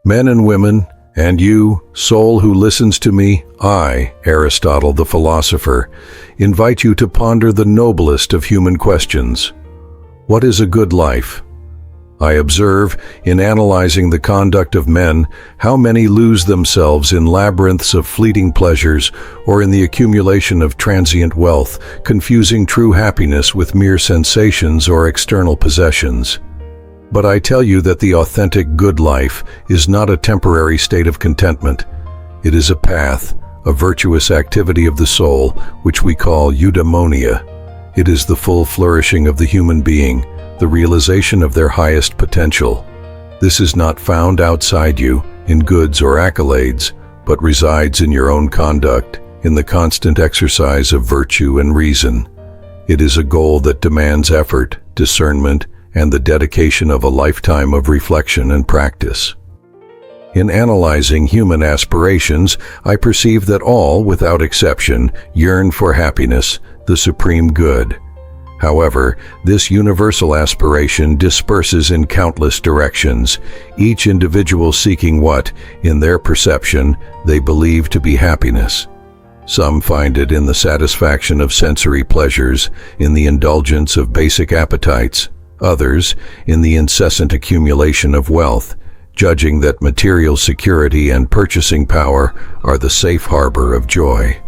Men and women, and you, soul who listens to me, I, Aristotle the philosopher, invite you to ponder the noblest of human questions. What is a good life? I observe, in analyzing the conduct of men, how many lose themselves in labyrinths of fleeting pleasures or in the accumulation of transient wealth, confusing true happiness with mere sensations or external possessions. But I tell you that the authentic good life is not a temporary state of contentment. It is a path, a virtuous activity of the soul, which we call Eudaimonia. It is the full flourishing of the human being, the realization of their highest potential. This is not found outside you, in goods or accolades, but resides in your own conduct, in the constant exercise of virtue and reason. It is a goal that demands effort, discernment, and the dedication of a lifetime of reflection and practice. In analyzing human aspirations, I perceive that all, without exception, yearn for happiness, the supreme good. However, this universal aspiration disperses in countless directions, each individual seeking what, in their perception, they believe to be happiness. Some find it in the satisfaction of sensory pleasures, in the indulgence of basic appetites, others in the incessant accumulation of wealth, judging that material security and purchasing power are the safe harbor of joy.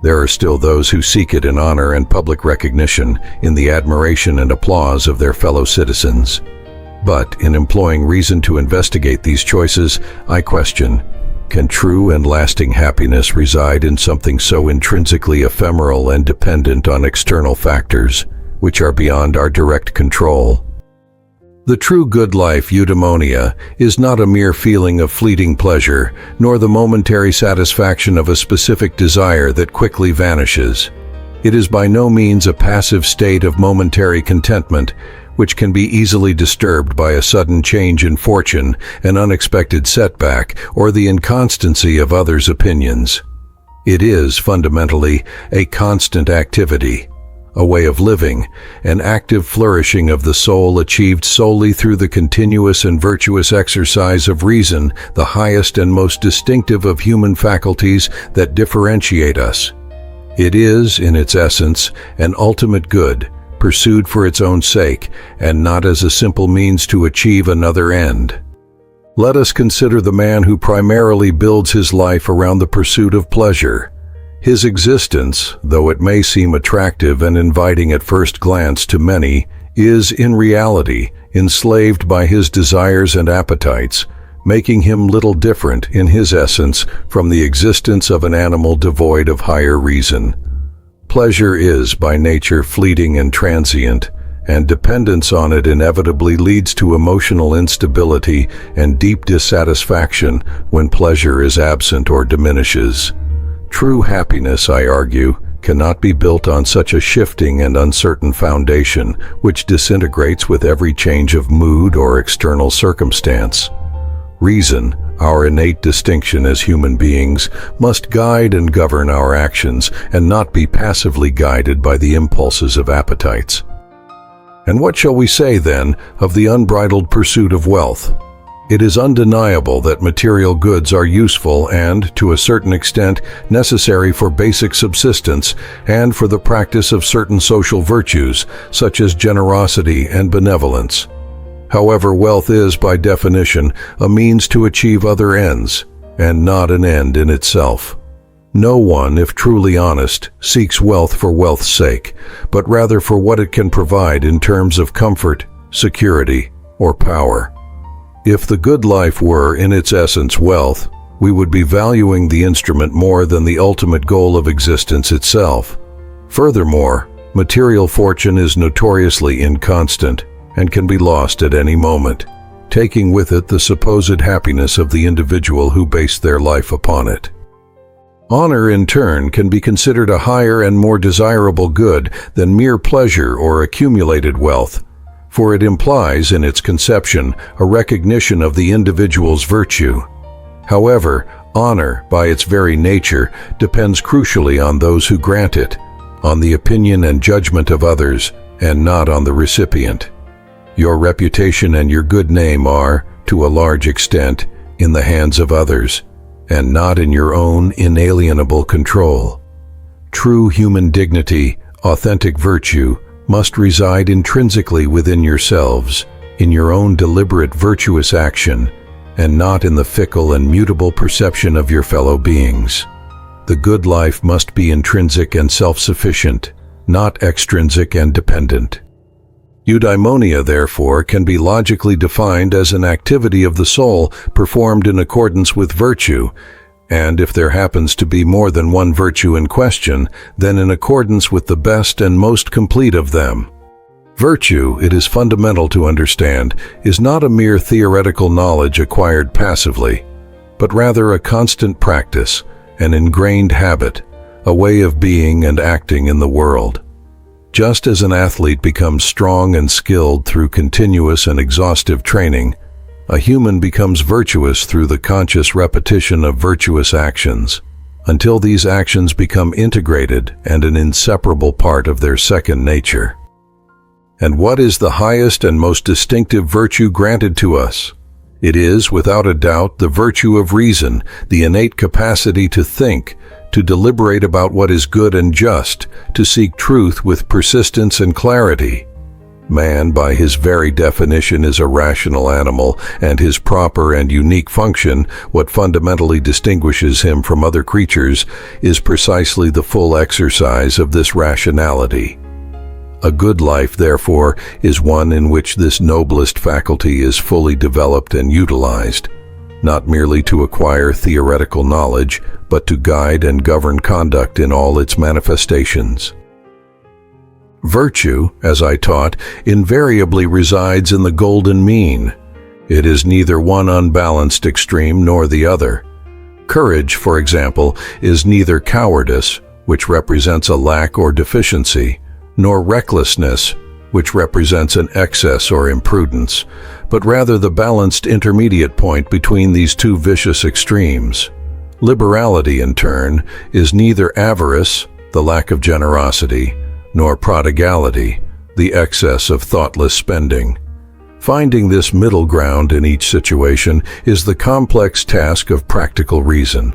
There are still those who seek it in honor and public recognition, in the admiration and applause of their fellow citizens. But in employing reason to investigate these choices, I question, can true and lasting happiness reside in something so intrinsically ephemeral and dependent on external factors, which are beyond our direct control? The true good life, Eudaimonia, is not a mere feeling of fleeting pleasure, nor the momentary satisfaction of a specific desire that quickly vanishes. It is by no means a passive state of momentary contentment, which can be easily disturbed by a sudden change in fortune, an unexpected setback, or the inconstancy of others' opinions. It is, fundamentally, a constant activity, a way of living, an active flourishing of the soul achieved solely through the continuous and virtuous exercise of reason, the highest and most distinctive of human faculties that differentiate us. It is, in its essence, an ultimate good, pursued for its own sake, and not as a simple means to achieve another end. Let us consider the man who primarily builds his life around the pursuit of pleasure. His existence, though it may seem attractive and inviting at first glance to many, is in reality enslaved by his desires and appetites, making him little different in his essence from the existence of an animal devoid of higher reason. Pleasure is by nature fleeting and transient, and dependence on it inevitably leads to emotional instability and deep dissatisfaction when pleasure is absent or diminishes. True happiness, I argue, cannot be built on such a shifting and uncertain foundation, which disintegrates with every change of mood or external circumstance. Reason, our innate distinction as human beings, must guide and govern our actions and not be passively guided by the impulses of appetites. And what shall we say, then, of the unbridled pursuit of wealth? It is undeniable that material goods are useful and, to a certain extent, necessary for basic subsistence and for the practice of certain social virtues, such as generosity and benevolence. However, wealth is, by definition, a means to achieve other ends, and not an end in itself. No one, if truly honest, seeks wealth for wealth's sake, but rather for what it can provide in terms of comfort, security, or power. If the good life were, in its essence, wealth, we would be valuing the instrument more than the ultimate goal of existence itself. Furthermore, material fortune is notoriously inconstant and can be lost at any moment, taking with it the supposed happiness of the individual who based their life upon it. Honor, in turn, can be considered a higher and more desirable good than mere pleasure or accumulated wealth, for it implies, in its conception, a recognition of the individual's virtue. However, honor, by its very nature, depends crucially on those who grant it, on the opinion and judgment of others, and not on the recipient. Your reputation and your good name are, to a large extent, in the hands of others, and not in your own inalienable control. True human dignity, authentic virtue, must reside intrinsically within yourselves, in your own deliberate virtuous action, and not in the fickle and mutable perception of your fellow beings. The good life must be intrinsic and self-sufficient, not extrinsic and dependent. Eudaimonia, therefore, can be logically defined as an activity of the soul performed in accordance with virtue, and if there happens to be more than one virtue in question, then in accordance with the best and most complete of them. Virtue, it is fundamental to understand, is not a mere theoretical knowledge acquired passively, but rather a constant practice, an ingrained habit, a way of being and acting in the world. Just as an athlete becomes strong and skilled through continuous and exhaustive training, a human becomes virtuous through the conscious repetition of virtuous actions, until these actions become integrated and an inseparable part of their second nature. And what is the highest and most distinctive virtue granted to us? It is, without a doubt, the virtue of reason, the innate capacity to think, to deliberate about what is good and just, to seek truth with persistence and clarity. Man, by his very definition, is a rational animal, and his proper and unique function, what fundamentally distinguishes him from other creatures, is precisely the full exercise of this rationality. A good life, therefore, is one in which this noblest faculty is fully developed and utilized, not merely to acquire theoretical knowledge, but to guide and govern conduct in all its manifestations. Virtue, as I taught, invariably resides in the golden mean. It is neither one unbalanced extreme nor the other. Courage, for example, is neither cowardice, which represents a lack or deficiency, nor recklessness, which represents an excess or imprudence, but rather the balanced intermediate point between these two vicious extremes. Liberality, in turn, is neither avarice, the lack of generosity, nor prodigality, the excess of thoughtless spending. Finding this middle ground in each situation is the complex task of practical reason,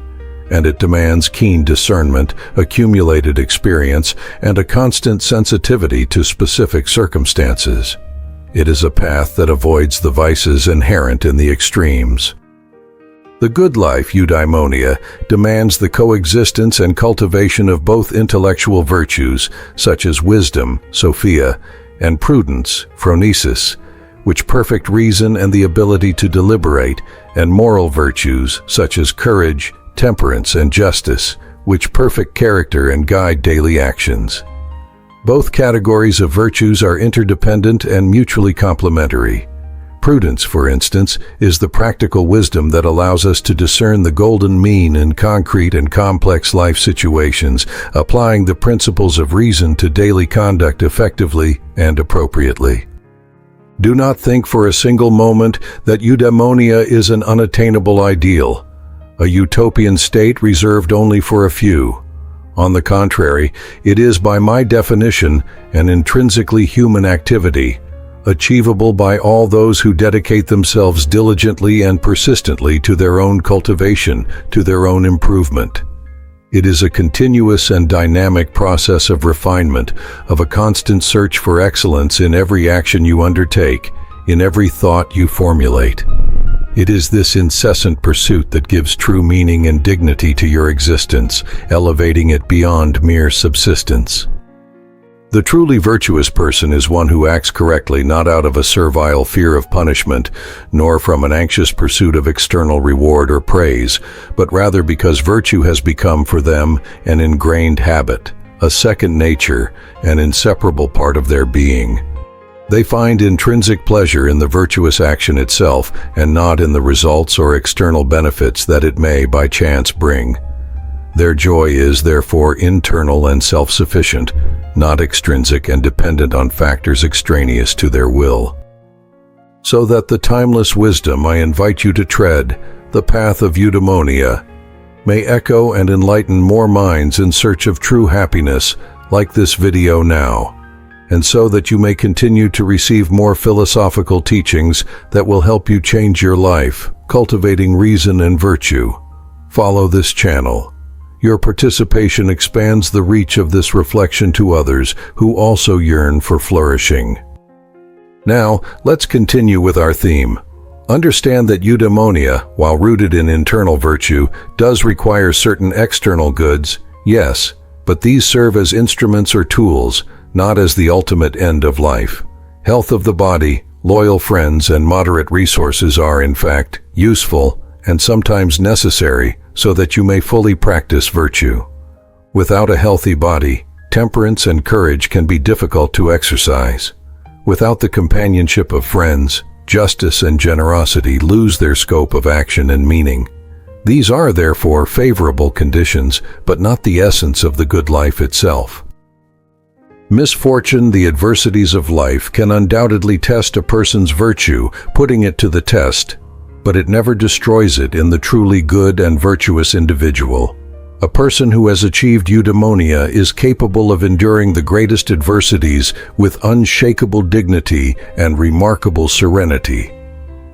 and it demands keen discernment, accumulated experience, and a constant sensitivity to specific circumstances. It is a path that avoids the vices inherent in the extremes. The good life, Eudaimonia, demands the coexistence and cultivation of both intellectual virtues, such as wisdom, Sophia, and prudence, phronesis, which perfect reason and the ability to deliberate, and moral virtues, such as courage, temperance, and justice, which perfect character and guide daily actions. Both categories of virtues are interdependent and mutually complementary. Prudence, for instance, is the practical wisdom that allows us to discern the golden mean in concrete and complex life situations, applying the principles of reason to daily conduct effectively and appropriately. Do not think for a single moment that eudaimonia is an unattainable ideal, a utopian state reserved only for a few. On the contrary, it is by my definition an intrinsically human activity, achievable by all those who dedicate themselves diligently and persistently to their own cultivation, to their own improvement. It is a continuous and dynamic process of refinement, of a constant search for excellence in every action you undertake, in every thought you formulate. It is this incessant pursuit that gives true meaning and dignity to your existence, elevating it beyond mere subsistence. The truly virtuous person is one who acts correctly not out of a servile fear of punishment, nor from an anxious pursuit of external reward or praise, but rather because virtue has become for them an ingrained habit, a second nature, an inseparable part of their being. They find intrinsic pleasure in the virtuous action itself and not in the results or external benefits that it may by chance bring. Their joy is, therefore, internal and self-sufficient, not extrinsic and dependent on factors extraneous to their will. So that the timeless wisdom I invite you to tread, the path of eudaimonia, may echo and enlighten more minds in search of true happiness, like this video now, and so that you may continue to receive more philosophical teachings that will help you change your life. cultivating reason and virtue. Follow this channel. Your participation expands the reach of this reflection to others who also yearn for flourishing. Now, let's continue with our theme. Understand that eudaimonia, while rooted in internal virtue, does require certain external goods, yes, but these serve as instruments or tools, not as the ultimate end of life. Health of the body, loyal friends, and moderate resources are, in fact, useful and sometimes necessary so that you may fully practice virtue. Without a healthy body, temperance and courage can be difficult to exercise. Without the companionship of friends, justice and generosity lose their scope of action and meaning. These are therefore favorable conditions, but not the essence of the good life itself. Misfortune, the adversities of life, can undoubtedly test a person's virtue, putting it to the test, but it never destroys it in the truly good and virtuous individual. A person who has achieved eudaimonia is capable of enduring the greatest adversities with unshakable dignity and remarkable serenity.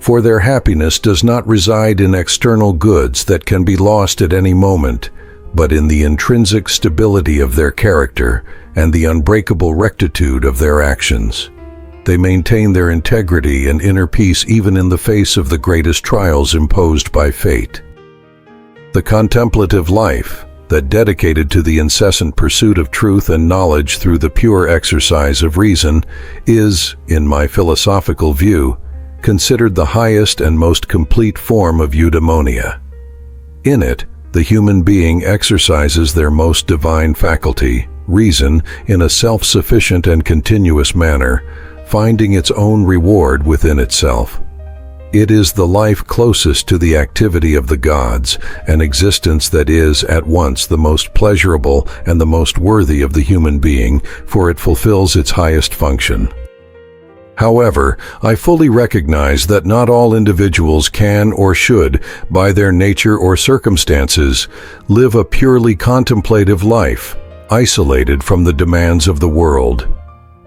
For their happiness does not reside in external goods that can be lost at any moment, but in the intrinsic stability of their character and the unbreakable rectitude of their actions. They maintain their integrity and inner peace even in the face of the greatest trials imposed by fate. The contemplative life, that dedicated to the incessant pursuit of truth and knowledge through the pure exercise of reason, is, in my philosophical view, considered the highest and most complete form of eudaimonia. In it, the human being exercises their most divine faculty, reason, in a self-sufficient and continuous manner, finding its own reward within itself. It is the life closest to the activity of the gods, an existence that is at once the most pleasurable and the most worthy of the human being, for it fulfills its highest function. However, I fully recognize that not all individuals can or should, by their nature or circumstances, live a purely contemplative life, isolated from the demands of the world.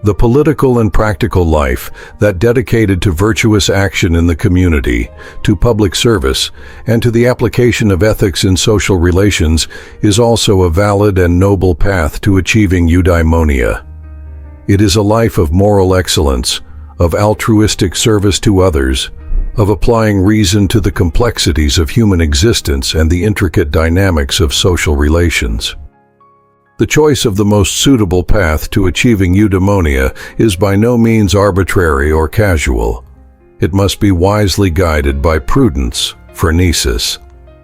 The political and practical life, that dedicated to virtuous action in the community, to public service, and to the application of ethics in social relations, is also a valid and noble path to achieving eudaimonia. It is a life of moral excellence, of altruistic service to others, of applying reason to the complexities of human existence and the intricate dynamics of social relations. The choice of the most suitable path to achieving eudaimonia is by no means arbitrary or casual. It must be wisely guided by prudence, phronesis,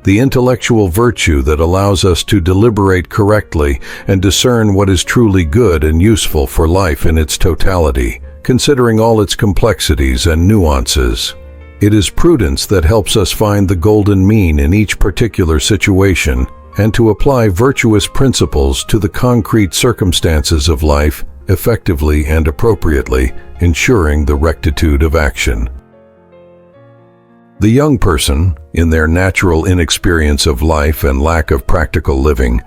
the intellectual virtue that allows us to deliberate correctly and discern what is truly good and useful for life in its totality, considering all its complexities and nuances. It is prudence that helps us find the golden mean in each particular situation and to apply virtuous principles to the concrete circumstances of life effectively and appropriately, ensuring the rectitude of action. The young person, in their natural inexperience of life and lack of practical living,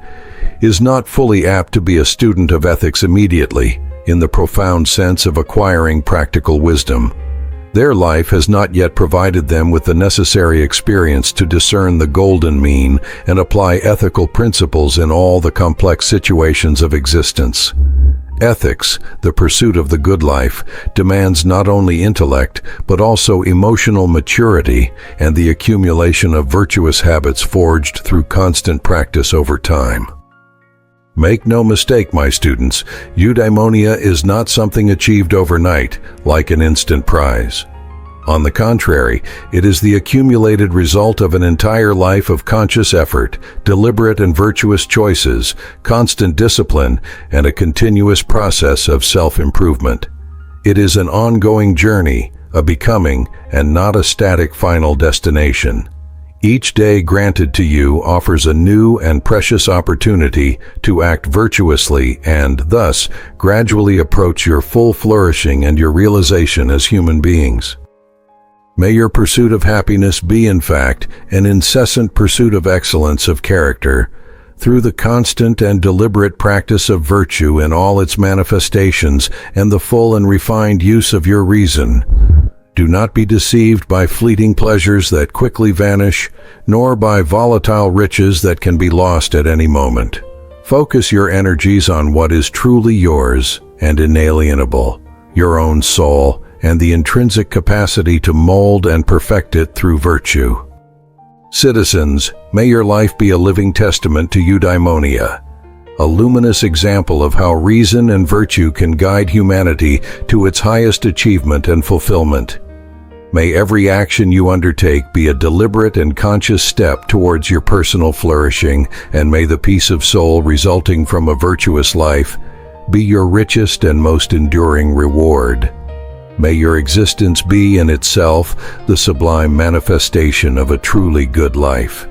is not fully apt to be a student of ethics immediately, in the profound sense of acquiring practical wisdom. Their life has not yet provided them with the necessary experience to discern the golden mean and apply ethical principles in all the complex situations of existence. Ethics, the pursuit of the good life, demands not only intellect, but also emotional maturity and the accumulation of virtuous habits forged through constant practice over time. Make no mistake, my students, eudaimonia is not something achieved overnight, like an instant prize. On the contrary, it is the accumulated result of an entire life of conscious effort, deliberate and virtuous choices, constant discipline, and a continuous process of self-improvement. It is an ongoing journey, a becoming, and not a static final destination. Each day granted to you offers a new and precious opportunity to act virtuously and, thus, gradually approach your full flourishing and your realization as human beings. May your pursuit of happiness be, in fact, an incessant pursuit of excellence of character, through the constant and deliberate practice of virtue in all its manifestations and the full and refined use of your reason. Do not be deceived by fleeting pleasures that quickly vanish, nor by volatile riches that can be lost at any moment. Focus your energies on what is truly yours and inalienable, your own soul, and the intrinsic capacity to mold and perfect it through virtue. Citizens, may your life be a living testament to Eudaimonia, a luminous example of how reason and virtue can guide humanity to its highest achievement and fulfillment. May every action you undertake be a deliberate and conscious step towards your personal flourishing, and may the peace of soul resulting from a virtuous life be your richest and most enduring reward. May your existence be in itself the sublime manifestation of a truly good life.